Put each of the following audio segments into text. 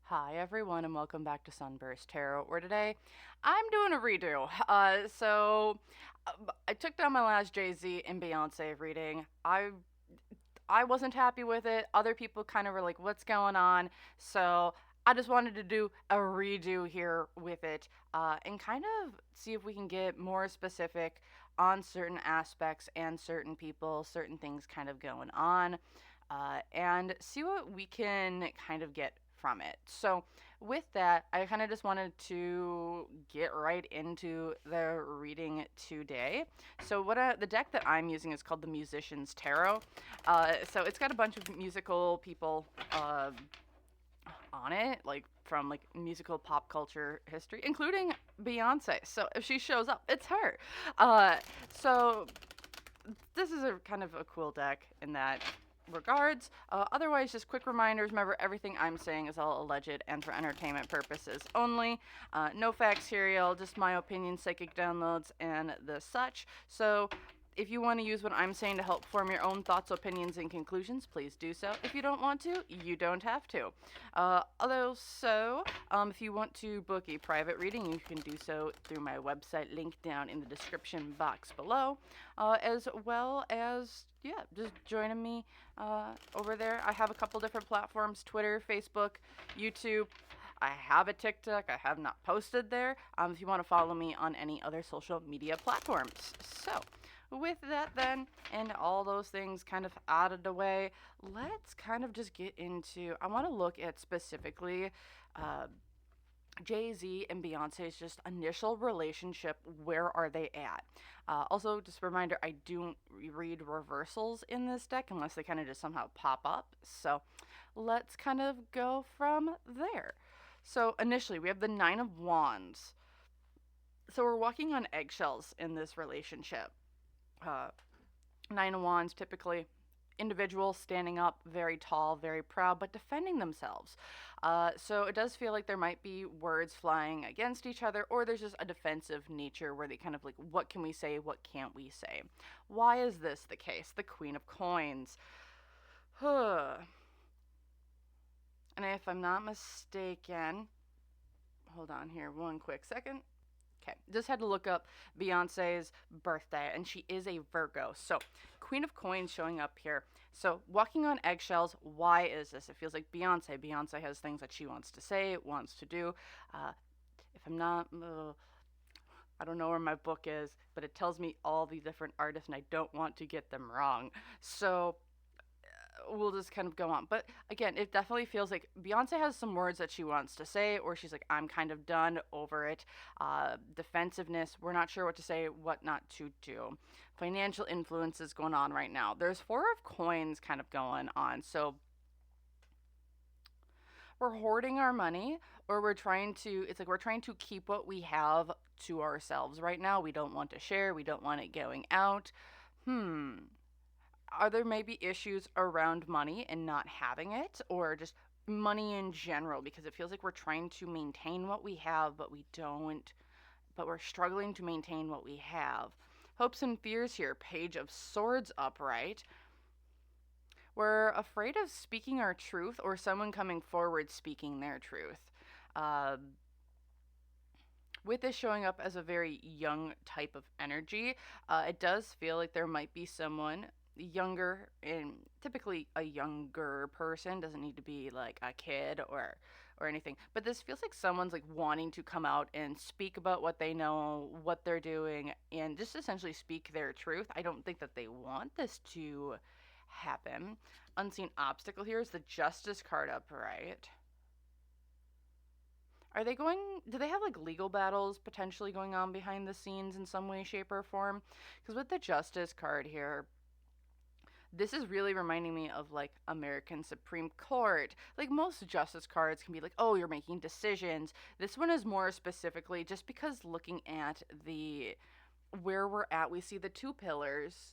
Hi everyone and welcome back to SunBurst Tarot, where today I'm doing a redo. I took down my last Jay-Z and Beyonce reading. I wasn't happy with it. Other people kind of were like, what's going on? So I just wanted to do a redo here with it and kind of see if we can get more specific on certain aspects and certain people, certain things kind of going on, and see what we can kind of get from it. So, with that, I kind of just wanted to get right into the reading today. So, the deck that I'm using is called the Musician's Tarot. So it's got a bunch of musical people on it, like from like musical pop culture history, including Beyonce. So if she shows up, it's her. So this is a kind of a cool deck in that regards. Otherwise, just quick reminders. Remember, everything I'm saying is all alleged and for entertainment purposes only. No facts here, y'all. Just my opinion, psychic downloads, and the such. So if you want to use what I'm saying to help form your own thoughts, opinions, and conclusions, please do so. If you don't want to, you don't have to. If you want to book a private reading, you can do so through my website, link down in the description box below, as well as, yeah, just joining me over there. I have a couple different platforms: Twitter, Facebook, YouTube. I have a TikTok. I have not posted there. If you want to follow me on any other social media platforms. So, with that then, and all those things kind of out of the way, let's kind of just get into, I want to look at specifically Jay-Z and Beyonce's just initial relationship. Where are they at? Also, just a reminder, I don't read reversals in this deck unless they kind of just somehow pop up. So let's kind of go from there. So initially, we have the Nine of Wands. So we're walking on eggshells in this relationship. uh, Nine of Wands, typically individuals standing up, very tall, very proud, but defending themselves. So it does feel like there might be words flying against each other, or there's just a defensive nature where they kind of like, what can we say, what can't we say? Why is this the case? The Queen of Coins. And if I'm not mistaken, hold on here one quick second. Okay, just had to look up Beyonce's birthday, and she is a Virgo. So, Queen of Coins showing up here. So, walking on eggshells, why is this? It feels like Beyonce. Beyonce has things that she wants to say, wants to do. If I'm not, I don't know where my book is, but it tells me all these different artists, and I don't want to get them wrong. So, we'll just kind of go on. But again, it definitely feels like Beyonce has some words that she wants to say, or she's like, I'm kind of done over it. Defensiveness, we're not sure what to say, what not to do. Financial influences going on right now. There's Four of Coins kind of going on. So we're hoarding our money, or we're trying to keep what we have to ourselves right now. We don't want to share, we don't want it going out. Are there maybe issues around money and not having it, or just money in general? Because it feels like we're trying to maintain what we have, but we don't, but we're struggling to maintain what we have. Hopes and fears here. Page of Swords upright. We're afraid of speaking our truth, or someone coming forward speaking their truth. With this showing up as a very young type of energy, it does feel like there might be someone younger, and typically a younger person doesn't need to be like a kid or anything, but this feels like someone's like wanting to come out and speak about what they know, what they're doing, and just essentially speak their truth. I don't think that they want this to happen. Unseen obstacle here is the Justice card upright. Do they have like legal battles potentially going on behind the scenes in some way, shape, or form? Because with the Justice card here, this is really reminding me of like American Supreme Court. Like most justice cards can be like, oh, you're making decisions. This one is more specifically just because looking at the where we're at, we see the two pillars.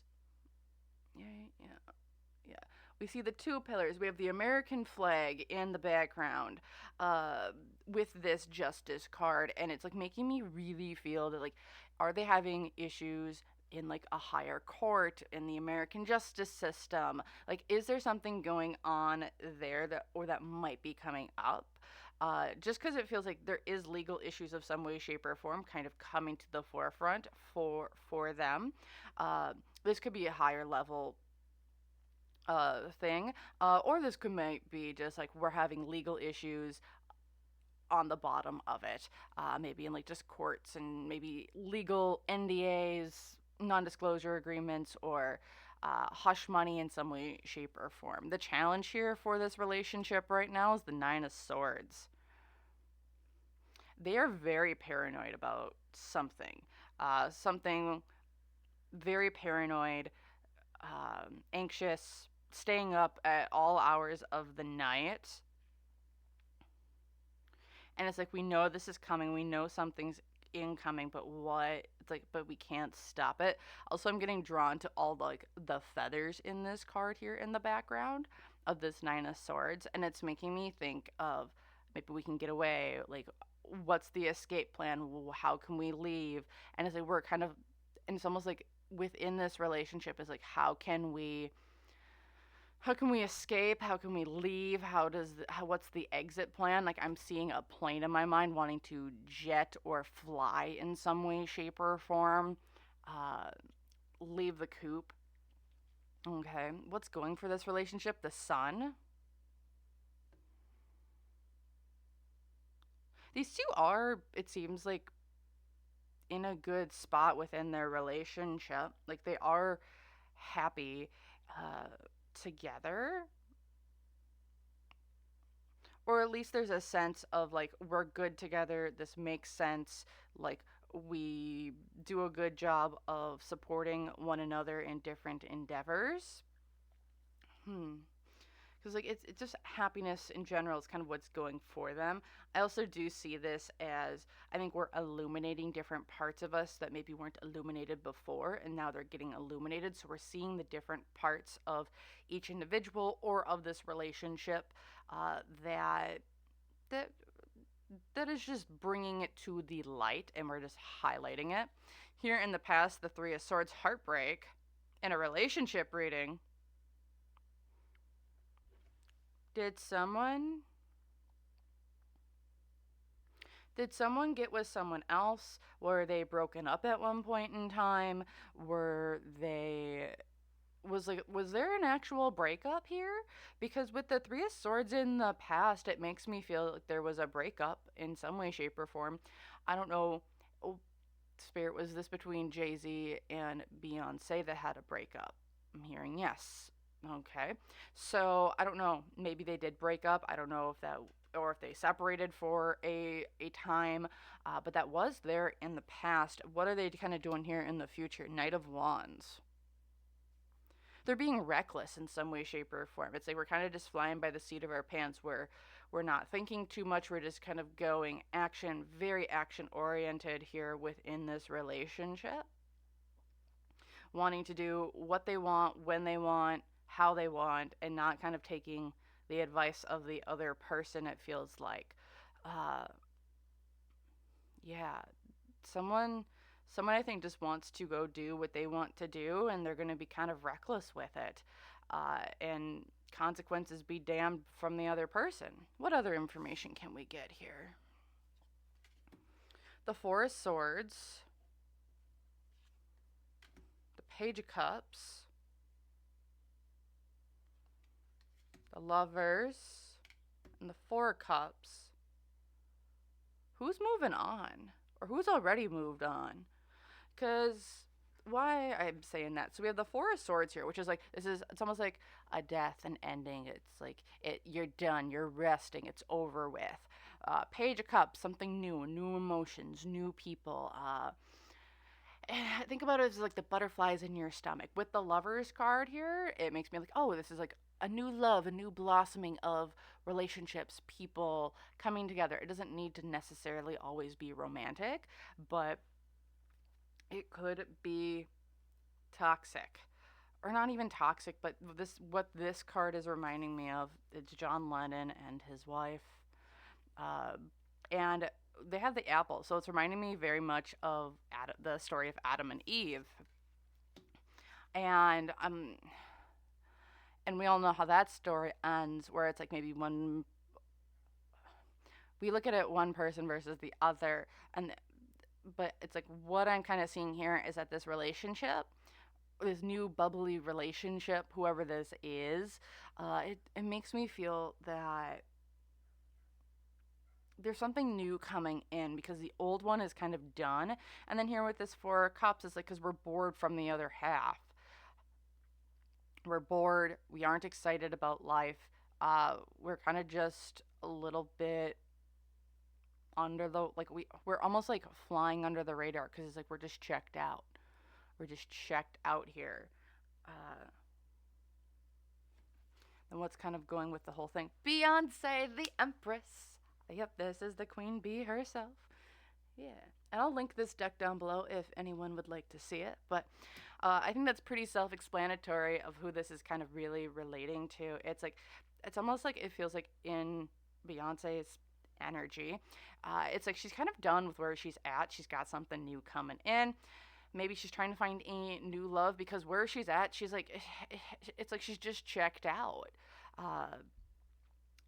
Yeah, yeah, yeah. We see the two pillars. We have the American flag in the background with this justice card, and it's like making me really feel that like, are they having issues in like a higher court in the American justice system? Like, is there something going on there that might be coming up? Just because it feels like there is legal issues of some way, shape, or form kind of coming to the forefront for them. Uh, this could be a higher level thing, or this could might be just like we're having legal issues on the bottom of it, maybe in like just courts and maybe legal NDAs, non-disclosure agreements, or hush money in some way, shape, or form. The challenge here for this relationship right now is the Nine of Swords. They are very paranoid about something, something very paranoid, anxious, staying up at all hours of the night. And it's like, we know this is coming, we know something's incoming, but what? It's like, but we can't stop it. Also, I'm getting drawn to all like the feathers in this card here in the background of this Nine of Swords, and it's making me think of maybe we can get away. Like, what's the escape plan? How can we leave? And it's like we're kind of, and it's almost like within this relationship is like, how can we escape? How can we leave? What's the exit plan? Like, I'm seeing a plane in my mind wanting to jet or fly in some way, shape, or form. Uh, Leave the coop. Okay, what's going for this relationship? The sun. These two are, it seems like, in a good spot within their relationship. Like, they are happy uh, together, or at least there's a sense of like we're good together, this makes sense, like we do a good job of supporting one another in different endeavors. Because like it's just happiness in general is kind of what's going for them. I also do see this as, I think we're illuminating different parts of us that maybe weren't illuminated before, and now they're getting illuminated, so we're seeing the different parts of each individual or of this relationship, that that that is just bringing it to the light, and we're just highlighting it. Here in the past, the Three of Swords, heartbreak in a relationship reading. Did someone did someone get with someone else? Were they broken up at one point in time? Were they was there an actual breakup here? Because with the Three of Swords in the past, it makes me feel like there was a breakup in some way, shape, or form. I don't know. Oh, Spirit, was this between Jay-Z and Beyonce that had a breakup? I'm hearing yes. Okay. So I don't know. Maybe they did break up. I don't know if that, or if they separated for a time, but that was there in the past. What are they kind of doing here in the future? Knight of Wands. They're being reckless in some way, shape, or form. It's like we're kind of just flying by the seat of our pants, where we're not thinking too much. We're just kind of going action, very action oriented here within this relationship, wanting to do what they want, when they want, how they want, and not kind of taking the advice of the other person, it feels like. Uh, yeah, someone someone I think just wants to go do what they want to do, and they're going to be kind of reckless with it, and consequences be damned from the other person. What other information can we get here? The Four of Swords, the Page of Cups, the Lovers, and the Four of Cups. Who's moving on? Or who's already moved on? Because why I'm saying that. So we have the Four of Swords here, which is like, it's almost like a death, an ending. It's like you're done, you're resting, it's over with. Page of Cups, something new, new emotions, new people. Think about it as like the butterflies in your stomach. With the Lovers card here, it makes me like, oh, this is like a new love, a new blossoming of relationships, people coming together. It doesn't need to necessarily always be romantic, but it could be toxic, or not even toxic, but what this card is reminding me of, it's John Lennon and his wife, uh, and they have the apple, so it's reminding me very much of the story of Adam and Eve, and and we all know how that story ends, where it's like maybe we look at it one person versus the other, and but it's like what I'm kind of seeing here is that this relationship, this new bubbly relationship, whoever this is, it makes me feel that there's something new coming in because the old one is kind of done. And then here with this Four of Cups, it's like because we're bored from the other half. We're bored. We aren't excited about life. We're kind of just a little bit under the we're almost like flying under the radar because it's like we're just checked out. We're just checked out here. Uh, and what's kind of going with the whole thing? Beyonce, the Empress. Yep, this is the Queen Bee herself. Yeah. And I'll link this deck down below if anyone would like to see it. But I think that's pretty self explanatory of who this is kind of really relating to. It's like, it's almost like it feels like in Beyonce's energy. It's like she's kind of done with where she's at. She's got something new coming in. Maybe she's trying to find a new love because where she's at, she's like, it's like she's just checked out. Uh,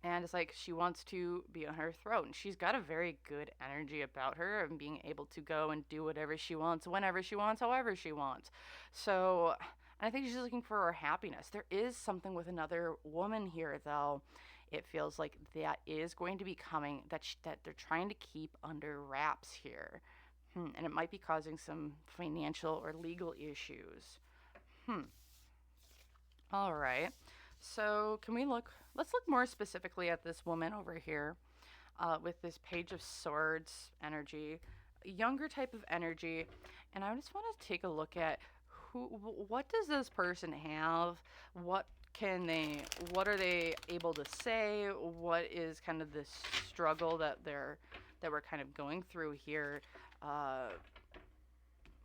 and it's like she wants to be on her throne. She's got a very good energy about her and being able to go and do whatever she wants, whenever she wants, however she wants. So, and I think she's looking for her happiness. There is something with another woman here, though. It feels like that is going to be coming that they're trying to keep under wraps here. And it might be causing some financial or legal issues. All right. So, can we look? Let's look more specifically at this woman over here with this Page of Swords energy, a younger type of energy. And I just want to take a look at what does this person have? What can they, what are they able to say? What is kind of this struggle that we're kind of going through here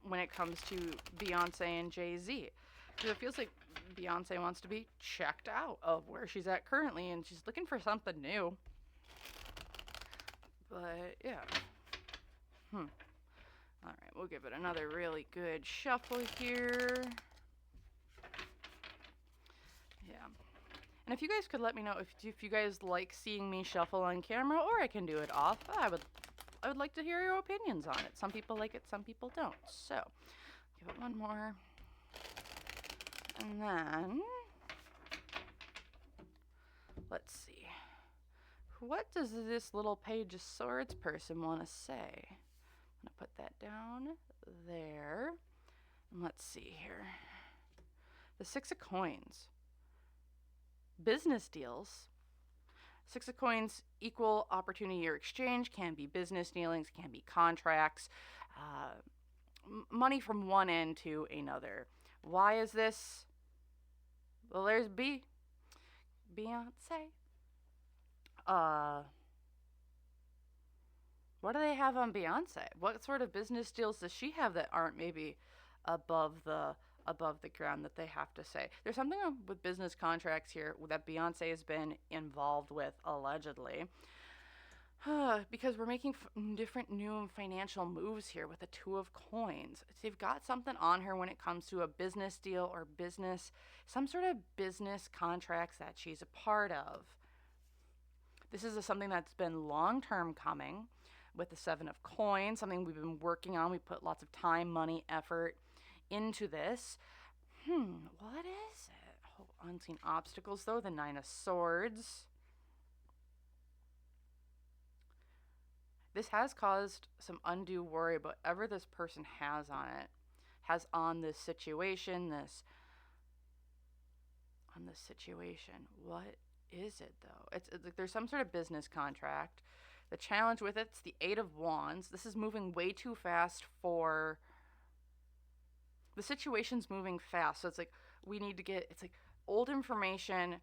when it comes to Beyonce and Jay-Z? Because it feels like Beyonce wants to be checked out of where she's at currently, and she's looking for something new. But yeah. All right, we'll give it another really good shuffle here. Yeah. And if you guys could let me know if you guys like seeing me shuffle on camera, or I can do it off, I would like to hear your opinions on it. Some people like it, some people don't. So, give it one more. And then, let's see. What does this little Page of Swords person want to say? I'm going to put that down there. And let's see here. The Six of Coins. Business deals. Six of Coins, equal opportunity or exchange, can be business dealings, can be contracts, money from one end to another. Why is this? Well, there's Beyonce. What do they have on Beyonce? What sort of business deals does she have that aren't maybe above the ground that they have to say? There's something with business contracts here that Beyonce has been involved with, allegedly. Because we're making different new financial moves here with the Two of Coins. So you've got something on her when it comes to a business deal or some sort of business contracts that she's a part of. This is something that's been long-term coming with the Seven of Coins, something we've been working on. We put lots of time, money, effort into this. What is it? Oh, unseen obstacles, though. The Nine of Swords. This has caused some undue worry about whatever this person has on this situation, What is it, though? It's like there's some sort of business contract. The challenge with it's the Eight of Wands. This is moving way too fast for... The situation's moving fast, so it's like we need to get... It's like old information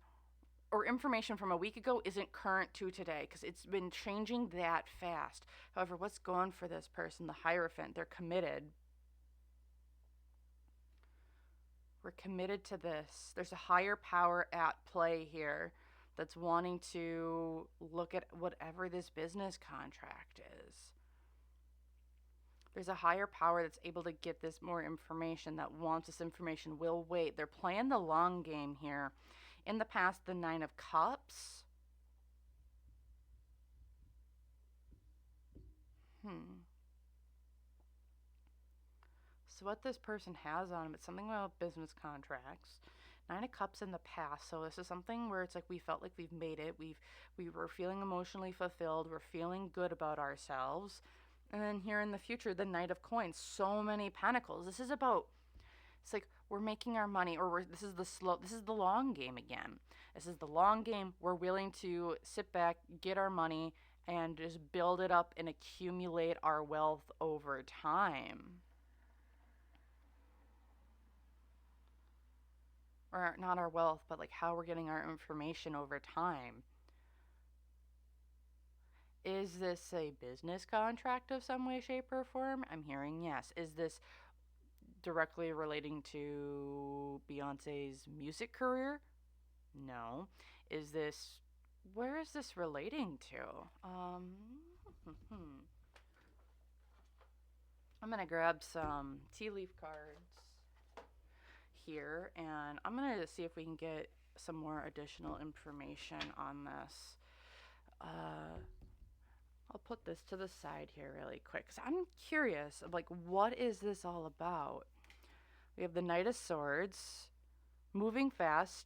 or information from a week ago isn't current to today because it's been changing that fast. However, what's going for this person? The Hierophant. They're committed. We're committed to this. There's a higher power at play here that's wanting to look at whatever this business contract is. There's a higher power that's able to get this more information, that wants this information, will wait. They're playing the long game here. In the past, the Nine of Cups. Hmm. So what this person has on them, it's something about business contracts. Nine of Cups in the past. So this is something where it's like we felt like we've made it. We were feeling emotionally fulfilled. We're feeling good about ourselves. And then here in the future, the Knight of Coins. So many pentacles. This is about, it's like we're making our money, or this is the long game again. This is the long game. We're willing to sit back, get our money, and just build it up and accumulate our wealth over time. Or not our wealth, but like how we're getting our information over time. Is this a business contract of some way, shape, or form? I'm hearing yes. Is this directly relating to Beyonce's music career? No. Is this, where is this relating to? I'm gonna grab some tea leaf cards here, and I'm gonna see if we can get some more additional information on this. I'll put this to the side here really quick because I'm curious of like, what is this all about? We have the Knight of Swords, moving fast,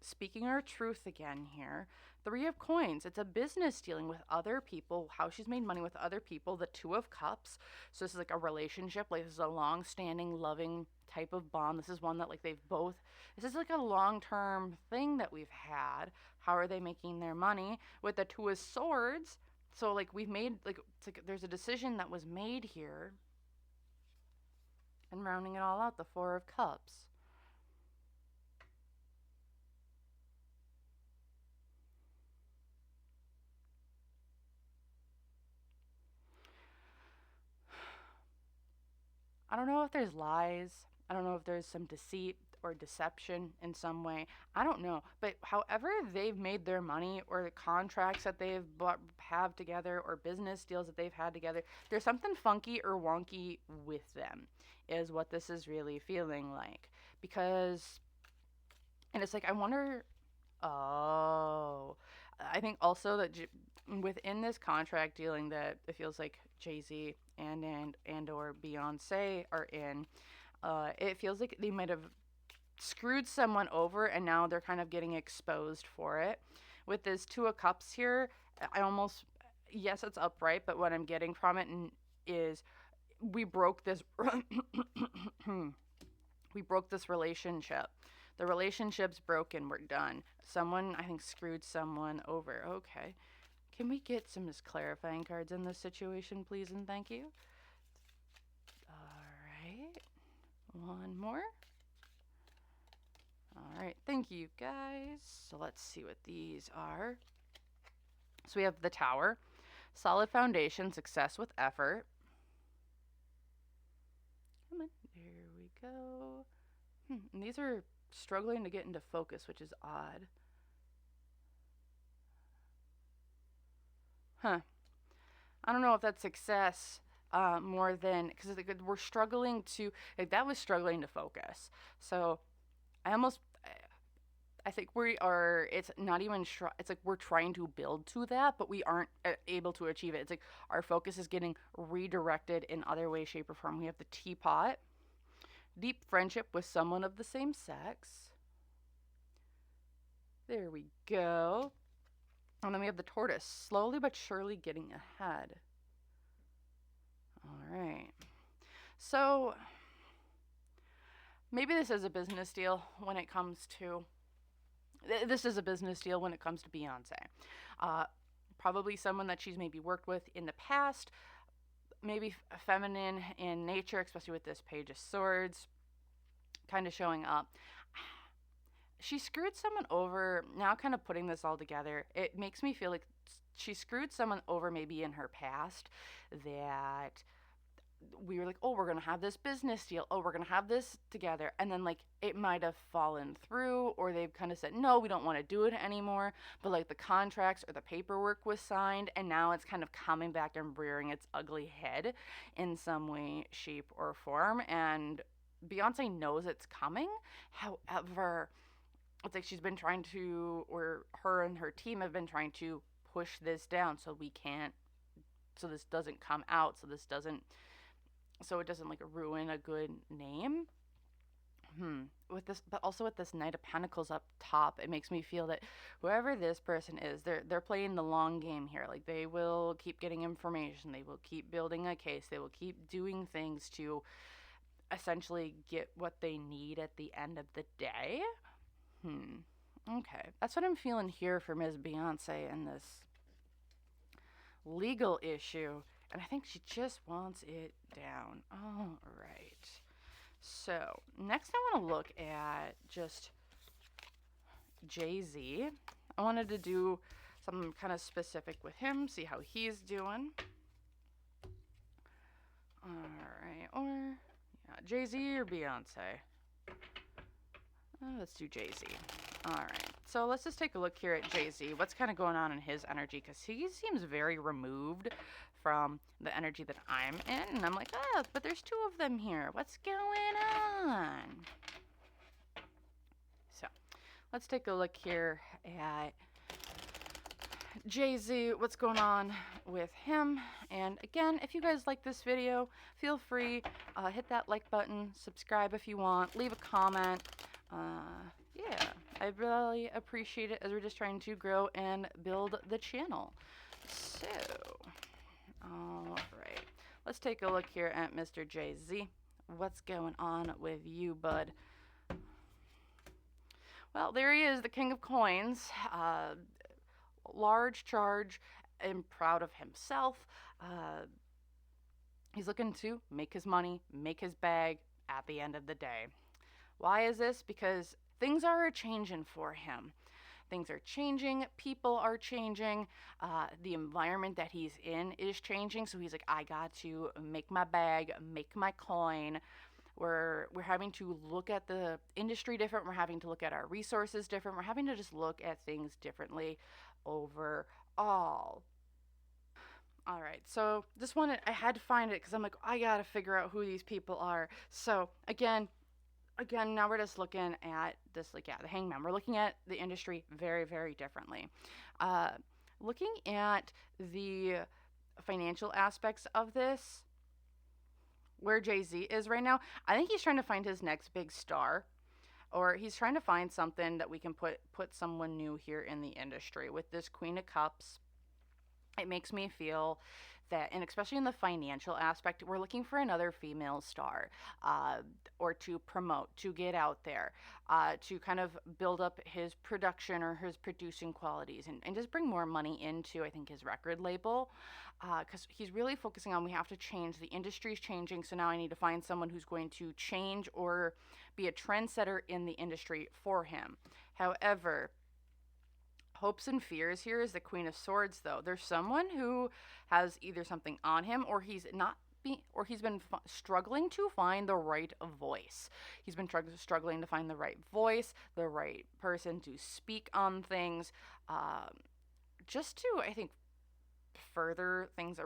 speaking our truth again here. Three of Coins, it's a business dealing with other people, how she's made money with other people. The Two of Cups, so this is like a relationship, like this is a long-standing, loving type of bond. This is one that like they've both, this is like a long-term thing that we've had. How are they making their money? With the Two of Swords, so like we've made, like, it's like there's a decision that was made here. And rounding it all out, the Four of Cups. I don't know if there's lies. I don't know if there's some deceit or deception in some way. I don't know. But however they've made their money, or the contracts that they've have together, or business deals that they've had together, there's something funky or wonky with them, is what this is really feeling like. Because, and it's like, I wonder, oh, I think also that within this contract dealing that it feels like Jay-Z and or Beyonce are in, it feels like they might have screwed someone over and now they're kind of getting exposed for it. With this Two of Cups here, I almost, yes, it's upright, but what I'm getting from it is we broke this we broke this relationship. The relationship's broken. We're done. Someone, I think, screwed someone over. Okay. Can we get some just clarifying cards in this situation, please, and thank you? All right. One more. All right. Thank you, guys. So let's see what these are. So we have the Tower. Solid foundation, success with effort. Come on. There we go. And these are struggling to get into focus, which is odd. Huh. I don't know if that's success more than, because we're struggling to, like, that was struggling to focus. So I almost, I think we are, it's not even, it's like we're trying to build to that, but we aren't able to achieve it. It's like our focus is getting redirected in other way, shape, or form. We have the Teapot, deep friendship with someone of the same sex. There we go. And then we have the Tortoise, slowly but surely getting ahead. All right. So maybe this is a business deal when it comes to, this is a business deal when it comes to Beyonce. Probably someone that she's maybe worked with in the past, maybe feminine in nature, especially with this Page of Swords kind of showing up. She screwed someone over. Now kind of putting this all together, it makes me feel like she screwed someone over maybe in her past, that we were like, oh, we're going to have this business deal. Oh, we're going to have this together. And then like it might have fallen through, or they've kind of said, no, we don't want to do it anymore. But like the contracts or the paperwork was signed, and now it's kind of coming back and rearing its ugly head in some way, shape, or form. And Beyonce knows it's coming. However, it's like she's been trying to, or her and her team have been trying to push this down so we can't so this doesn't come out, so it doesn't like ruin a good name. With this, but also with this Knight of Pentacles up top, it makes me feel that whoever this person is, they're playing the long game here. Like, they will keep getting information, they will keep building a case, they will keep doing things to essentially get what they need at the end of the day. Okay, that's what I'm feeling here for Ms. Beyonce and this legal issue, and I think she just wants it down. All right. So, next I want to look at just Jay-Z. I wanted to do something kind of specific with him, see how he's doing. Alright, or yeah, Jay-Z or Beyonce? Let's do Jay-Z. Alright, so let's just take a look here at Jay-Z. What's kind of going on in his energy? Because he seems very removed from the energy that I'm in. And I'm like, but there's two of them here. What's going on? So, let's take a look here at Jay-Z, what's going on with him. And again, if you guys like this video, feel free, hit that like button, subscribe if you want, leave a comment. Yeah, I really appreciate it, as we're just trying to grow and build the channel. So, alright, let's take a look here at Mr. Jay-Z. What's going on with you, bud? Well, there he is, the King of Coins. Large charge and proud of himself. He's looking to make his money, make his bag at the end of the day. Why is this? Because things are changing for him. Things are changing, people are changing, the environment that he's in is changing, so he's like, I got to make my bag, make my coin. We're having to look at the industry different, we're having to look at our resources different, we're having to just look at things differently overall. Alright, so I had to find it because I'm like, I gotta figure out who these people are. So again, now we're just looking at this, like, yeah, the Hangman. We're looking at the industry very, very differently. Looking at the financial aspects of this, where Jay-Z is right now, I think he's trying to find his next big star, or he's trying to find something that we can put someone new here in the industry. With this Queen of Cups, it makes me feel that, and especially in the financial aspect, we're looking for another female star, or to promote, to get out there, to kind of build up his production or his producing qualities, and just bring more money into, I think, his record label, because he's really focusing on, we have to change, the industry's changing, so now I need to find someone who's going to change or be a trendsetter in the industry for him. However, hopes and fears here is the Queen of Swords, though. There's someone who has either something on him, or he's been struggling to find the right voice. He's been struggling to find the right voice, the right person to speak on things, just to, I think, further things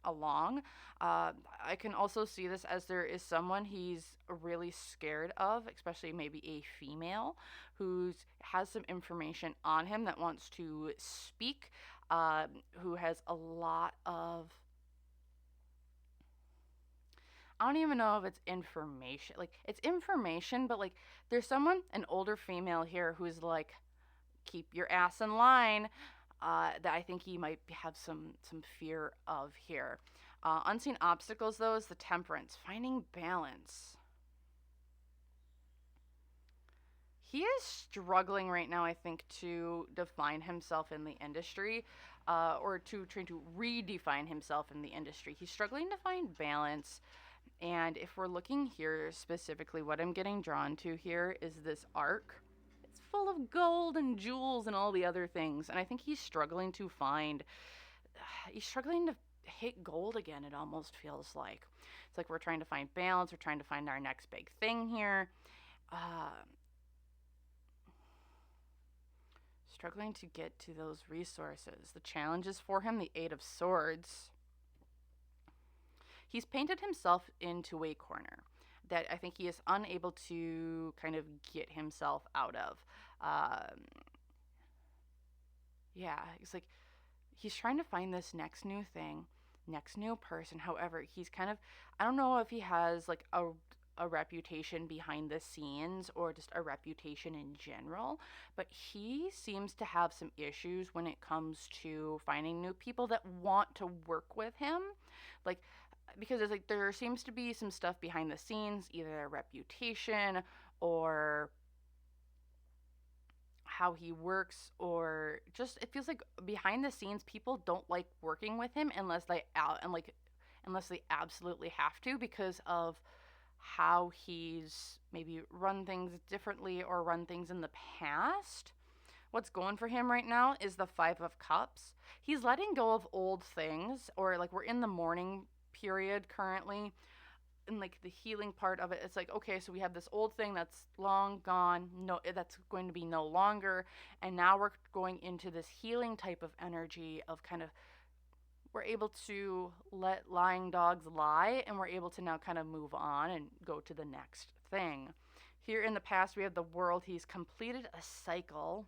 along. I can also see this as there is someone he's really scared of, especially maybe a female who has some information on him that wants to speak, who has a lot of, I don't even know if it's information. Like, it's information, but like, there's someone, an older female here, who's like, keep your ass in line, that I think he might have some fear of here. Unseen obstacles, though, is the Temperance, finding balance. He is struggling right now, I think, to define himself in the industry, or to try to redefine himself in the industry. He's struggling to find balance. And if we're looking here specifically, what I'm getting drawn to here is this arc. It's full of gold and jewels and all the other things. And I think he's struggling to hit gold again, it almost feels like. It's like we're trying to find balance. We're trying to find our next big thing here. Struggling to get to those resources. The challenges for him, the Eight of Swords. He's painted himself into a corner that I think he is unable to kind of get himself out of. Yeah, it's like he's trying to find this next new thing, next new person. However, he's kind of, I don't know if he has like a reputation behind the scenes or just a reputation in general, but he seems to have some issues when it comes to finding new people that want to work with him. Like, because it's like there seems to be some stuff behind the scenes, either a reputation or how he works, or just it feels like behind the scenes people don't like working with him unless they out and like unless they absolutely have to, because of how he's maybe run things differently or run things in the past. What's going for him right now is the 5 of Cups. He's letting go of old things, or like we're in the mourning period currently, and like the healing part of it, it's like, okay, so we have this old thing that's long gone, no, that's going to be no longer, and now we're going into this healing type of energy of kind of, we're able to let lying dogs lie, and we're able to now kind of move on and go to the next thing. Here in the past, we have the World. He's completed a cycle.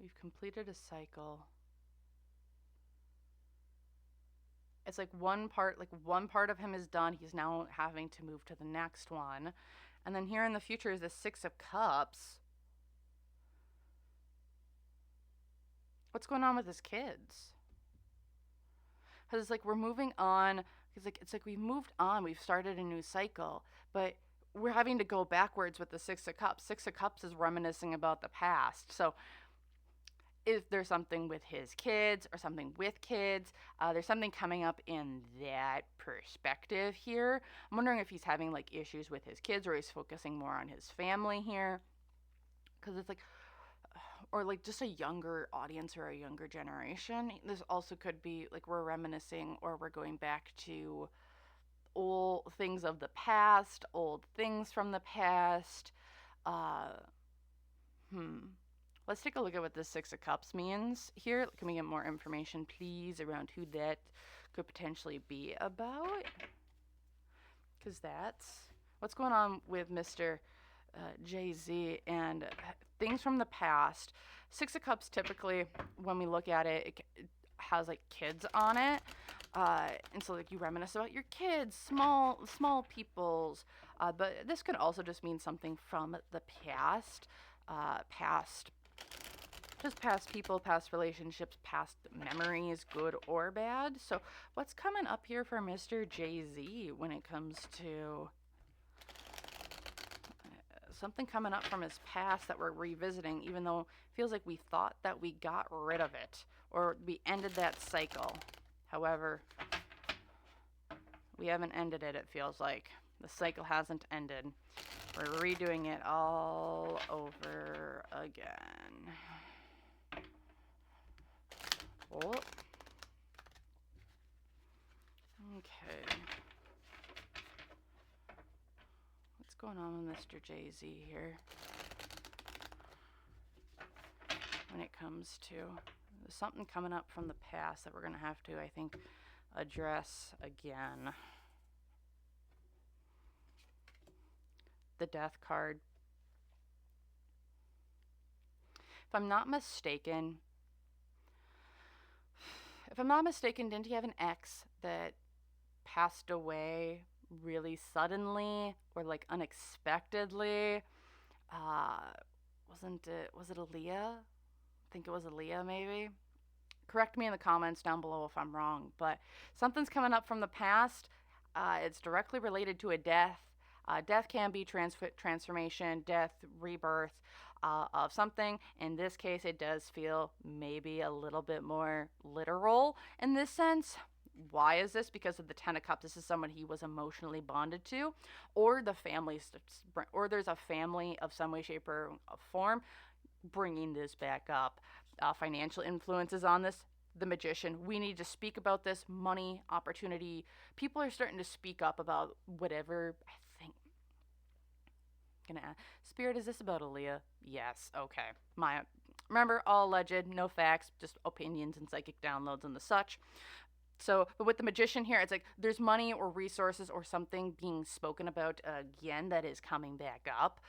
We've completed a cycle. It's like one part of him is done. He's now having to move to the next one. And then here in the future is the 6 of Cups. What's going on with his kids? Because it's like we're moving on. It's like we've moved on. We've started a new cycle. But we're having to go backwards with the 6 of Cups. 6 of Cups is reminiscing about the past. So if there's something with his kids or something with kids, there's something coming up in that perspective here. I'm wondering if he's having like issues with his kids, or he's focusing more on his family here, because it's like, or like just a younger audience or a younger generation. This also could be like we're reminiscing, or we're going back to old things of the past, old things from the past. uh Let's take a look at what this 6 of Cups means here. Can we get more information, please, around who that could potentially be about? Because that's what's going on with Mr. Jay-Z and things from the past. 6 of Cups, typically, when we look at it, it has like kids on it. And so like you reminisce about your kids, small peoples. But this could also just mean something from the past. Just past people, past relationships, past memories, good or bad. So what's coming up here for Mr. Jay-Z when it comes to something coming up from his past that we're revisiting, even though it feels like we thought that we got rid of it or we ended that cycle. However, we haven't ended it, it feels like. The cycle hasn't ended. We're redoing it all over again. Oh. Okay. What's going on with Mr. Jay-Z here? When it comes to there's something coming up from the past that we're going to have to, I think, address again. The Death card. If I'm not mistaken, didn't he have an ex that passed away really suddenly or like unexpectedly? Was it Aaliyah? I think it was Aaliyah, maybe. Correct me in the comments down below if I'm wrong, but something's coming up from the past. It's directly related to a death. Death can be transformation, death, rebirth of something. In this case, it does feel maybe a little bit more literal in this sense. Why is this? Because of the 10 of Cups. This is someone he was emotionally bonded to, or the family, or there's a family of some way, shape, or form bringing this back up. Financial influences on this. The Magician. We need to speak about this. Money, opportunity. People are starting to speak up about whatever. I think. Gonna ask, Spirit, is this about Aaliyah? Yes. Okay. Remember, all alleged, no facts, just opinions and psychic downloads and the such. So, but with the Magician here, it's like there's money or resources or something being spoken about again that is coming back up.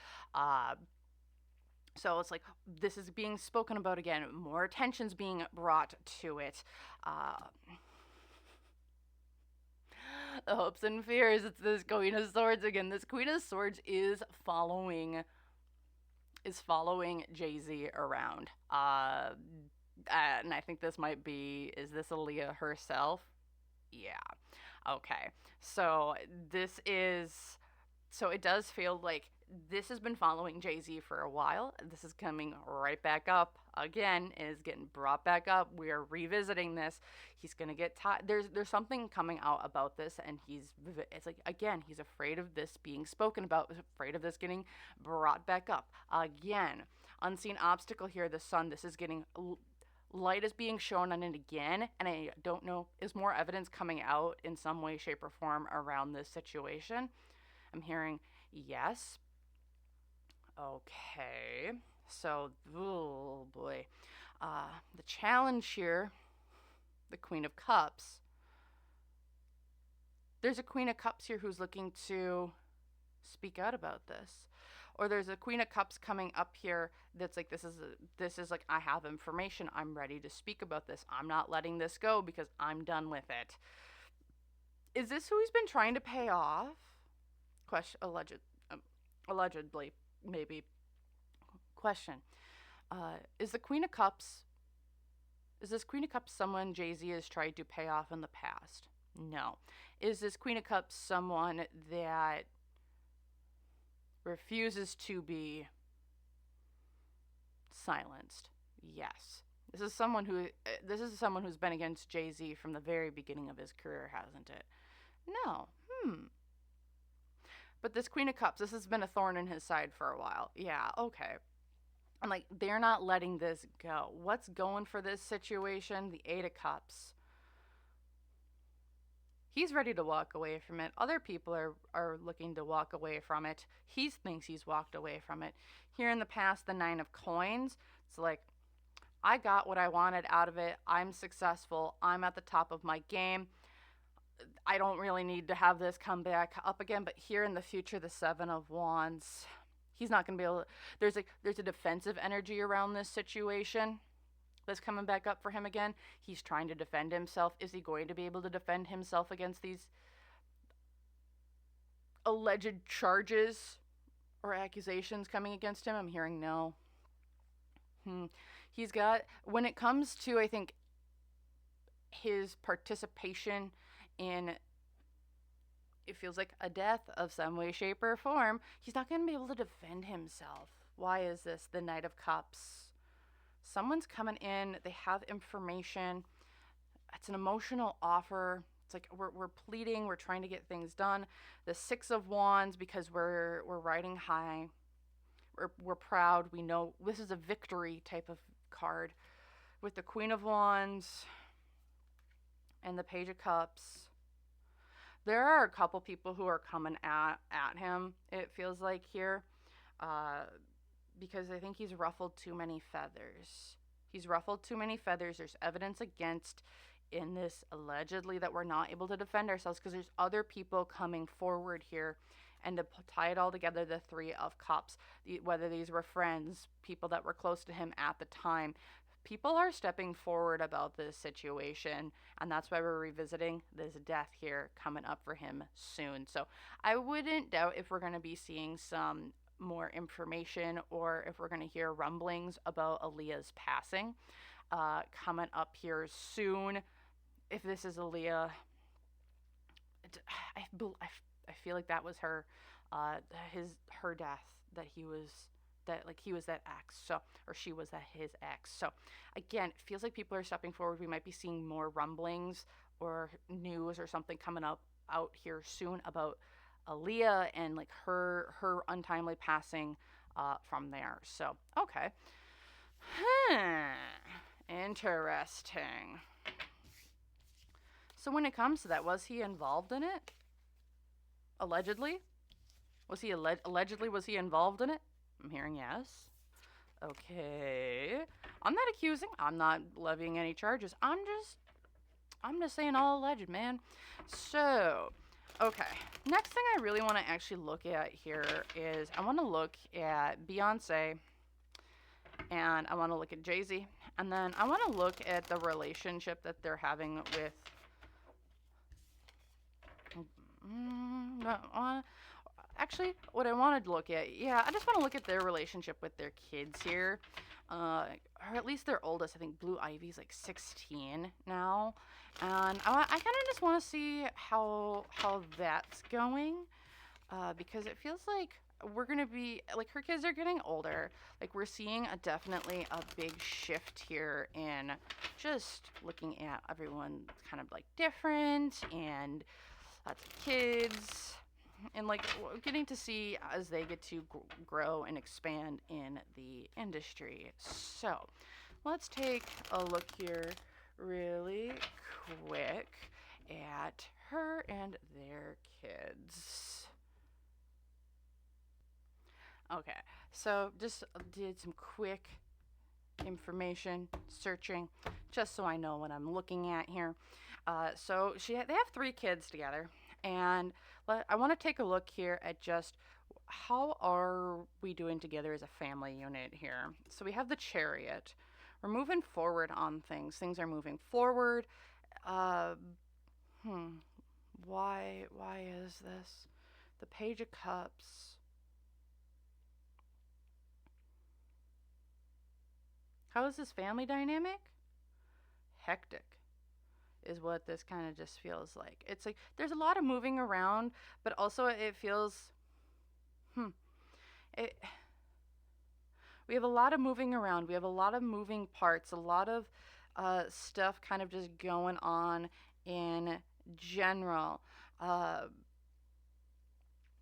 So it's like this is being spoken about again. More attention's being brought to it. Uh, the hopes and fears. It's this Queen of Swords again. This Queen of Swords is following Jay-Z around. And I think this might be, is this Aaliyah herself? Yeah. Okay. So this is, so it does feel like this has been following Jay-Z for a while. This is coming right back up again, is getting brought back up. We are revisiting this. He's gonna get tired. There's something coming out about this, and it's like again, he's afraid of this being spoken about, afraid of this getting brought back up again. Unseen obstacle here. The sun. This is getting light is being shown on it again, and I don't know, is more evidence coming out in some way, shape, or form around this situation? I'm hearing yes. Okay. So, oh boy. The challenge here, the Queen of Cups. There's a Queen of Cups here who's looking to speak out about this. Or there's a Queen of Cups coming up here that's like, this is like, I have information. I'm ready to speak about this. I'm not letting this go because I'm done with it. Is this who he's been trying to pay off? Allegedly, maybe. Question. Is the Queen of Cups, is this Queen of Cups someone Jay-Z has tried to pay off in the past? No. Is this Queen of Cups someone that refuses to be silenced? Yes. This is someone who's been against Jay-Z from the very beginning of his career, hasn't it? No. But this Queen of Cups, this has been a thorn in his side for a while. Yeah, okay. And like, they're not letting this go. What's going for this situation? The Eight of Cups. He's ready to walk away from it. Other people are looking to walk away from it. He thinks he's walked away from it. Here in the past, the Nine of Coins. It's like, I got what I wanted out of it. I'm successful. I'm at the top of my game. I don't really need to have this come back up again. But here in the future, the Seven of Wands. He's not going to be able to, there's a defensive energy around this situation that's coming back up for him again. He's trying to defend himself. Is he going to be able to defend himself against these alleged charges or accusations coming against him? I'm hearing no. He's got, when it comes to, I think, his participation in, it feels like a death of some way, shape, or form, he's not going to be able to defend himself. Why is this? The Knight of Cups. Someone's coming in. They have information. It's an emotional offer. It's like we're pleading. We're trying to get things done. The Six of Wands, because we're riding high. We're proud. We know this is a victory type of card. With the Queen of Wands and the Page of Cups. There are a couple people who are coming at him, it feels like here, because I think he's ruffled too many feathers. He's ruffled too many feathers. There's evidence against in this allegedly that we're not able to defend ourselves because there's other people coming forward here. And to tie it all together, the Three of Cups, whether these were friends, people that were close to him at the time, people are stepping forward about this situation, and that's why we're revisiting this death here coming up for him soon. So I wouldn't doubt if we're going to be seeing some more information or if we're going to hear rumblings about Aaliyah's passing coming up here soon. If this is Aaliyah, I feel like that was her death, that he was that ex, so, or she was his ex. So again, it feels like people are stepping forward. We might be seeing more rumblings or news or something coming out here soon about Aaliyah and like her untimely passing from there. So okay. Interesting. So when it comes to that, was he involved in it? Allegedly? Was he involved in it? I'm hearing yes. Okay. I'm not accusing. I'm not levying any charges. I'm just saying all alleged, man. So, okay. Next thing I really want to actually look at here is I want to look at Beyonce and I want to look at Jay-Z, and then I want to look at the relationship that they're having with. No, actually, what I wanted to look at, yeah, I just want to look at their relationship with their kids here, or at least their oldest. I think Blue Ivy's like 16 now, and I kind of just want to see how that's going, because it feels like we're gonna be like her kids are getting older. Like we're seeing definitely a big shift here in just looking at everyone kind of like different and lots of kids and like getting to see as they get to grow and expand in the industry. So let's take a look here really quick at her and their kids. Okay, so just did some quick information searching just so I know what I'm looking at here. So they have 3 kids together, and I want to take a look here at just how are we doing together as a family unit here. So we have the Chariot. We're moving forward on things. Things are moving forward. Uh, why is this? The Page of Cups. How is this family dynamic? Hectic is what this kind of just feels like. It's like there's a lot of moving around, but also it feels it, we have a lot of moving around. We have a lot of moving parts, a lot of stuff kind of just going on in general. And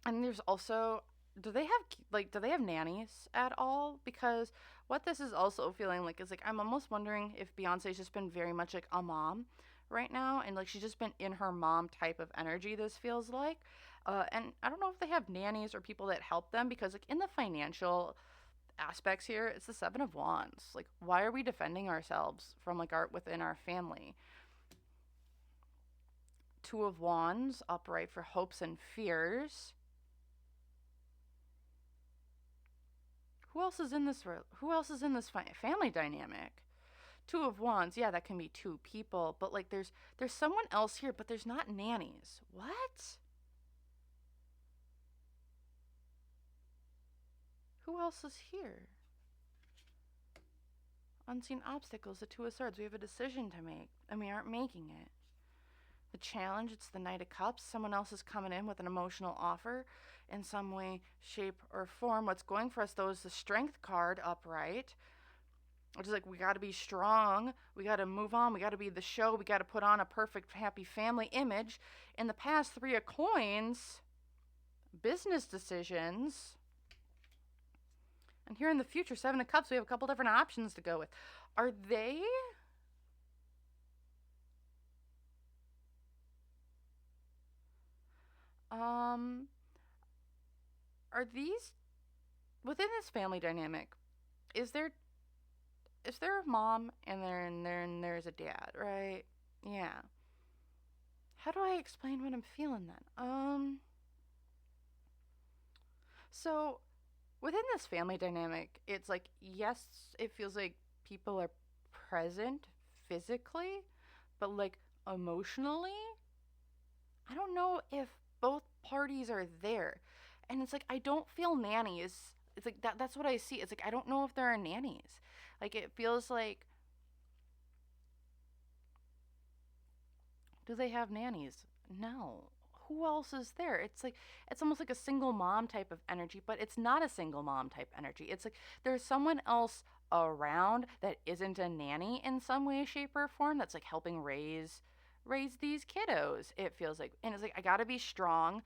there's also, do they have nannies at all? Because what this is also feeling like is like I'm almost wondering if Beyonce's just been very much like a mom right now, and like she's just been in her mom type of energy. This feels like, and I don't know if they have nannies or people that help them, because like in the financial aspects here, it's the 7 of Wands. Like, why are we defending ourselves from like art within our family? 2 of Wands upright for hopes and fears. Who else is in this family dynamic? 2 of Wands, yeah, that can be 2 people, but like there's someone else here, but there's not nannies. What? Who else is here? Unseen obstacles, the 2 of Swords. We have a decision to make, and we aren't making it. The Challenge, it's the Knight of Cups. Someone else is coming in with an emotional offer in some way, shape, or form. What's going for us, though, is the Strength card upright, which is like we got to be strong. We got to move on. We got to be the show. We got to put on a perfect, happy family image. In the past, 3 of Coins, business decisions. And here in the future, 7 of Cups, we have a couple different options to go with. Are they... are these... within this family dynamic, is there a mom and there's a dad, right? Yeah. How do I explain what I'm feeling then? So within this family dynamic, it's like, yes, it feels like people are present physically, but like emotionally, I don't know if both parties are there. And it's like I don't feel nannies. It's like that's what I see. It's like I don't know if there are nannies. Like it feels like, do they have nannies? No. Who else is there? It's like it's almost like a single mom type of energy, but it's not a single mom type energy. It's like there's someone else around that isn't a nanny in some way, shape, or form that's like helping raise these kiddos. It feels like, and it's like I gotta be strong.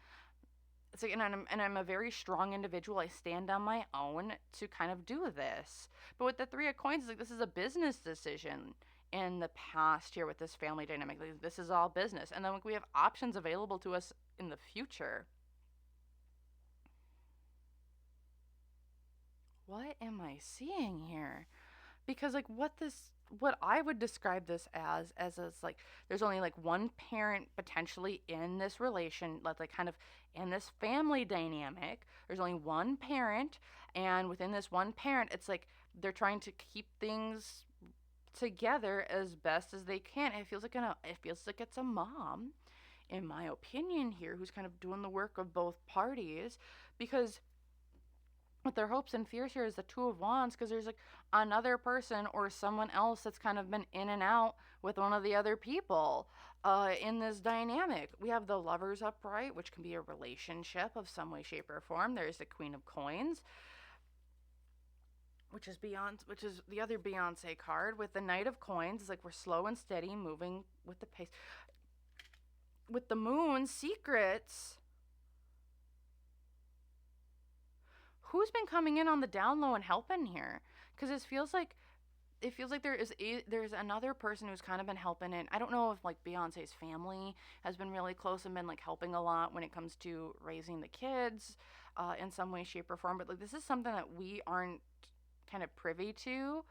It's like, and I'm a very strong individual. I stand on my own to kind of do this. But with the 3 of Coins, it's like this is a business decision in the past here with this family dynamic. Like, this is all business, and then like, we have options available to us in the future. What am I seeing here? Because like what I would describe this as is like there's only like one parent potentially in this relation, like kind of in this family dynamic. There's only one parent, and within this one parent, it's like they're trying to keep things together as best as they can. It feels like it's a mom, in my opinion here, who's kind of doing the work of both parties, because what their hopes and fears here is the Two of Wands, because there's like another person or someone else that's kind of been in and out with one of the other people in this dynamic. We have the Lovers upright, which can be a relationship of some way, shape, or form. There's the Queen of Coins, which is the other Beyonce card. With the Knight of Coins, it's like we're slow and steady, moving with the pace. With the Moon, secrets. Who's been coming in on the down low and helping here? Because it feels like there's another person who's kind of been helping in. I don't know if like Beyonce's family has been really close and been like helping a lot when it comes to raising the kids in some way, shape, or form. But like this is something that we aren't kind of privy to.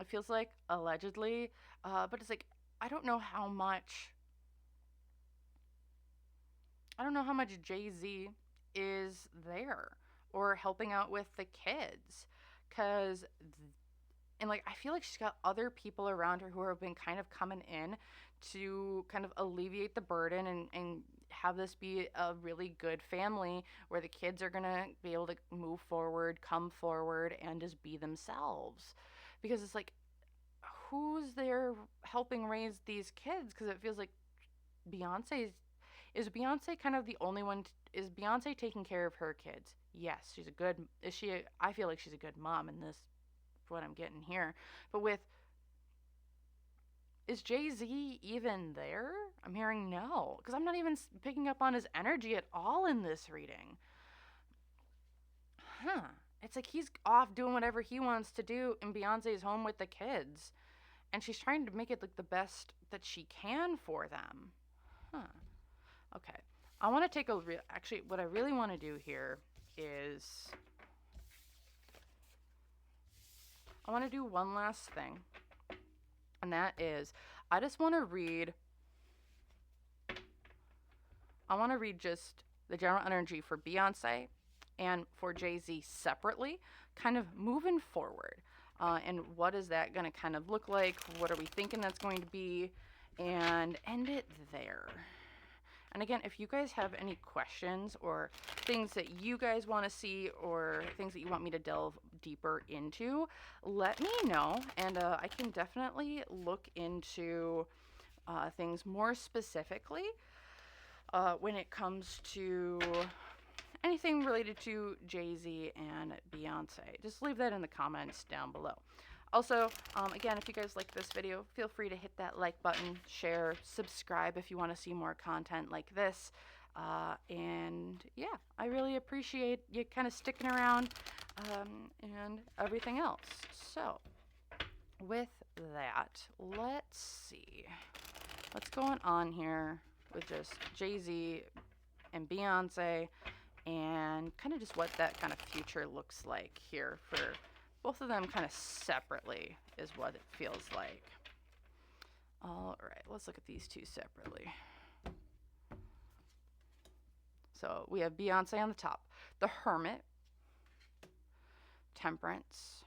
It feels like allegedly, but it's like I don't know how much. I don't know how much Jay-Z is there or helping out with the kids, because and like I feel like she's got other people around her who have been kind of coming in to kind of alleviate the burden and have this be a really good family where the kids are going to be able to move forward, come forward, and just be themselves. Because it's like, who's there helping raise these kids? Because it feels like Beyonce's is Beyonce kind of the only one? Is Beyonce taking care of her kids? Yes, she's a good. Is she? I feel like she's a good mom in this. For what I'm getting here, but with is Jay-Z even there? I'm hearing no, because I'm not even picking up on his energy at all in this reading. Huh? It's like he's off doing whatever he wants to do, and Beyonce's home with the kids, and she's trying to make it like the best that she can for them. Huh? Okay. I want to take a actually, what I really want to do here is I want to do one last thing, and that is I want to read just the general energy for Beyonce and for Jay-Z separately, kind of moving forward. And what is that going to kind of look like? What are we thinking that's going to be? And end it there. And again, if you guys have any questions or things that you guys want to see or things that you want me to delve deeper into, let me know. And I can definitely look into things more specifically when it comes to anything related to Jay-Z and Beyonce. Just leave that in the comments down below. Also, again, if you guys like this video, feel free to hit that like button, share, subscribe if you want to see more content like this. And yeah, I really appreciate you kind of sticking around and everything else. So, with that, let's see what's going on here with just Jay-Z and Beyonce and kind of just what that kind of future looks like here for both of them kind of separately is what it feels like. All right, let's look at these two separately. So we have Beyonce on the top, the Hermit, Temperance,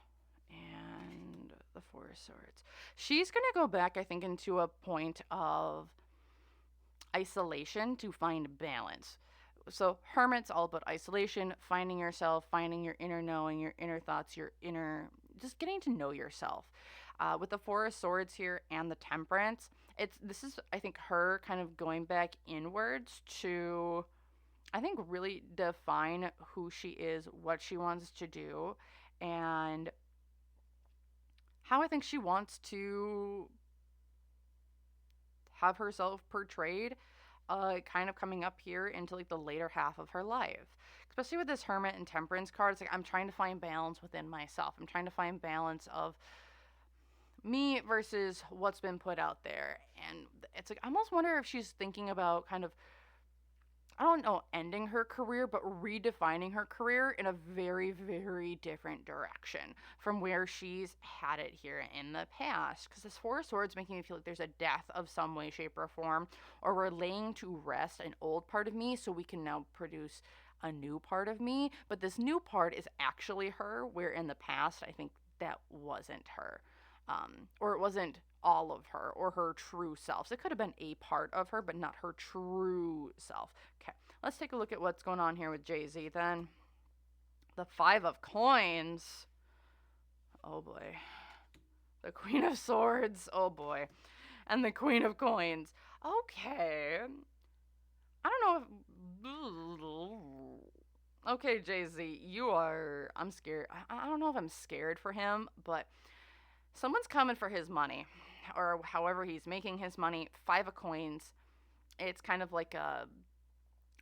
and the Four of Swords. She's going to go back, I think, into a point of isolation to find balance. So Hermit's all about isolation, finding yourself, finding your inner knowing, your inner thoughts, your inner, just getting to know yourself. With the Four of Swords here and the Temperance, this is, I think, her kind of going back inwards to, I think, really define who she is, what she wants to do, and how I think she wants to have herself portrayed kind of coming up here into like the later half of her life. Especially with this Hermit and Temperance card, it's like I'm trying to find balance within myself. I'm trying to find balance of me versus what's been put out there. And it's like I almost wonder if she's thinking about kind of, I don't know, ending her career, but redefining her career in a very, very different direction from where she's had it here in the past. Because this Four of Swords making me feel like there's a death of some way, shape, or form, or we're laying to rest an old part of me so we can now produce a new part of me. But this new part is actually her, where in the past, I think that wasn't her. Or it wasn't all of her or her true self. So it could have been a part of her, but not her true self. Okay, let's take a look at what's going on here with Jay-Z then. The Five of Coins. Oh boy. The Queen of Swords. Oh boy. And the Queen of Coins. Okay. I don't know if. Okay, Jay-Z, you are. I'm scared. I don't know if I'm scared for him, but someone's coming for his money, or however he's making his money. Five of Coins. It's kind of like a.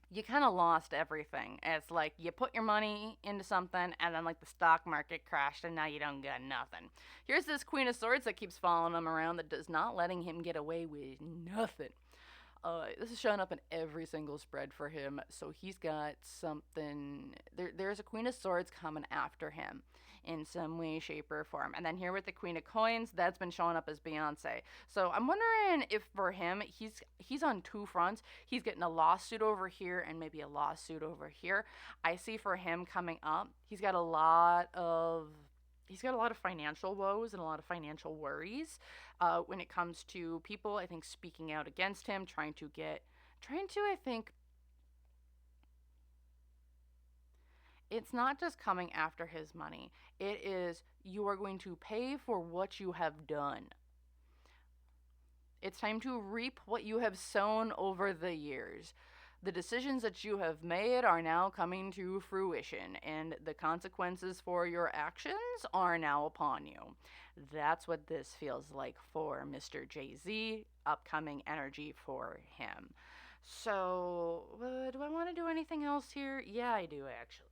You kind of lost everything. It's like you put your money into something, and then like the stock market crashed, and now you don't got nothing. Here's this Queen of Swords that keeps following him around, that does not letting him get away with nothing. This is showing up in every single spread for him. So he's got something. There's a Queen of Swords coming after him in some way, shape, or form. And then here with the Queen of Coins, that's been showing up as Beyonce. So I'm wondering if for him, he's on two fronts. He's getting a lawsuit over here and maybe a lawsuit over here. I see for him coming up, he's got a lot of financial woes and a lot of financial worries when it comes to people, I think, speaking out against him, I think, it's not just coming after his money. It is, you are going to pay for what you have done. It's time to reap what you have sown over the years. The decisions that you have made are now coming to fruition, and the consequences for your actions are now upon you. That's what this feels like for Mr. Jay-Z, upcoming energy for him. So, do I want to do anything else here? Yeah, I do, actually.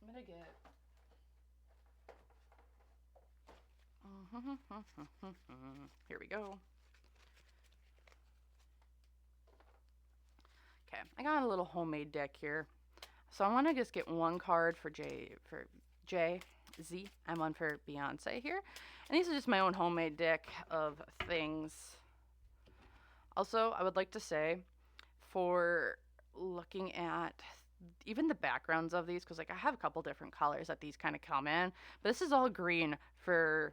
I'm going to get. Here we go. Okay, I got a little homemade deck here. So I want to just get one card for Jay-Z, and one for Beyonce here. And these are just my own homemade deck of things. Also, I would like to say, for looking at even the backgrounds of these, because like I have a couple different colors that these kind of come in, but this is all green for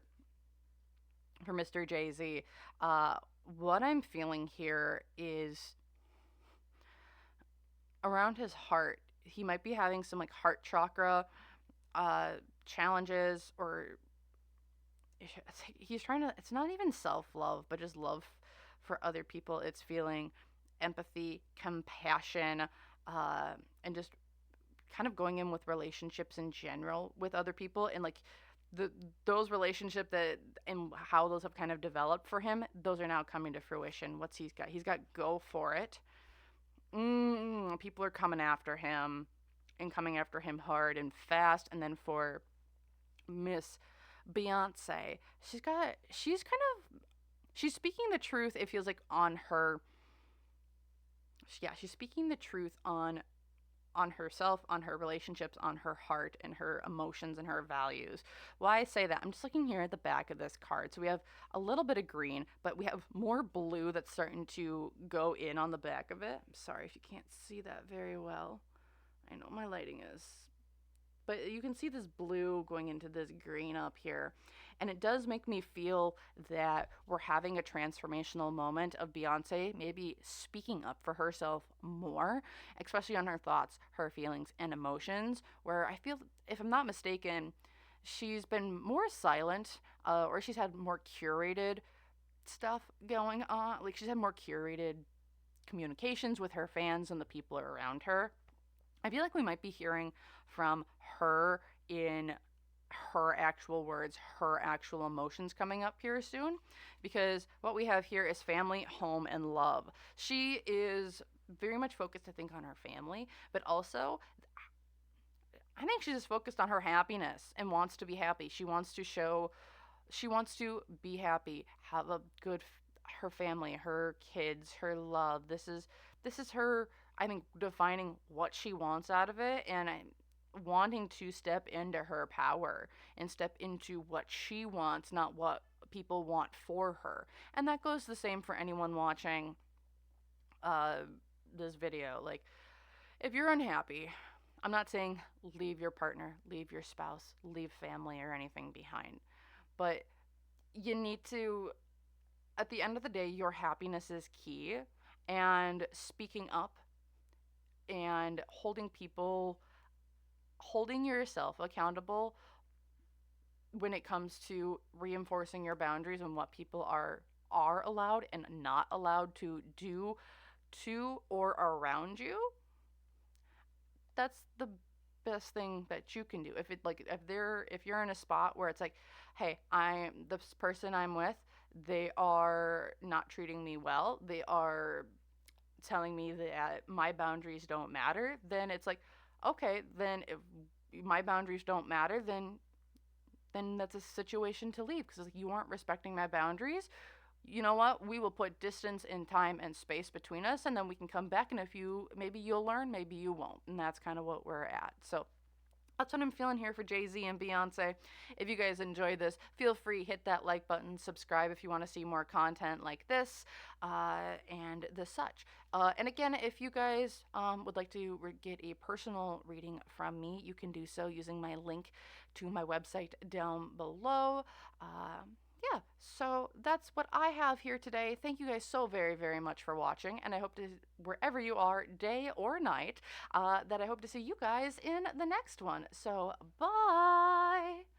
Mr. Jay-Z. What I'm feeling here is around his heart. He might be having some like heart chakra challenges, or he's trying to. It's not even self-love, but just love for other people. It's feeling empathy, compassion, and just kind of going in with relationships in general with other people, and like those relationships that and how those have kind of developed for him. Those are now coming to fruition. What's he's got? He's got go for it. People are coming after him, and coming after him hard and fast. And then for Miss Beyonce, she's speaking the truth. It feels like on her. Yeah, she's speaking the truth on herself, on her relationships, on her heart and her emotions and her values. Why I say that, I'm just looking here at the back of this card. So we have a little bit of green, but we have more blue that's starting to go in on the back of it. I'm sorry if you can't see that very well. I know my lighting is. But you can see this blue going into this green up here. And it does make me feel that we're having a transformational moment of Beyonce maybe speaking up for herself more, especially on her thoughts, her feelings, and emotions, where I feel, if I'm not mistaken, she's been more silent, or she's had more curated stuff going on. Like, she's had more curated communications with her fans and the people around her. I feel like we might be hearing from her in her actual words, her actual emotions coming up here soon, because what we have here is family, home, and love. She is very much focused, I think, on her family, but also I think she's just focused on her happiness and wants to be happy. She wants to be happy, have a good her family, her kids, her love. This is her, I think, defining what she wants out of it, and wanting to step into her power and step into what she wants, not what people want for her. And that goes the same for anyone watching this video. Like, if you're unhappy, I'm not saying leave your partner, leave your spouse, leave family or anything behind. but you need to, at the end of the day, your happiness is key. And speaking up and holding yourself accountable when it comes to reinforcing your boundaries and what people are allowed and not allowed to do to or around you, that's the best thing that you can do. If you're in a spot where it's like, hey, I'm this person I'm with, they are not treating me well, they are telling me that my boundaries don't matter, then it's like, okay, then if my boundaries don't matter, then that's a situation to leave, because you aren't respecting my boundaries. You know what? We will put distance in time and space between us, and then we can come back. And if you, maybe you'll learn, maybe you won't. And that's kind of what we're at. So that's what I'm feeling here for Jay-Z and Beyonce. If you guys enjoyed this, feel free, hit that like button, subscribe if you want to see more content like this, and the such. And again, if you guys would like to get a personal reading from me, you can do so using my link to my website down below. Yeah, so that's what I have here today. Thank you guys so very, very much for watching, and I hope to, wherever you are, day or night, that I hope to see you guys in the next one. So, bye!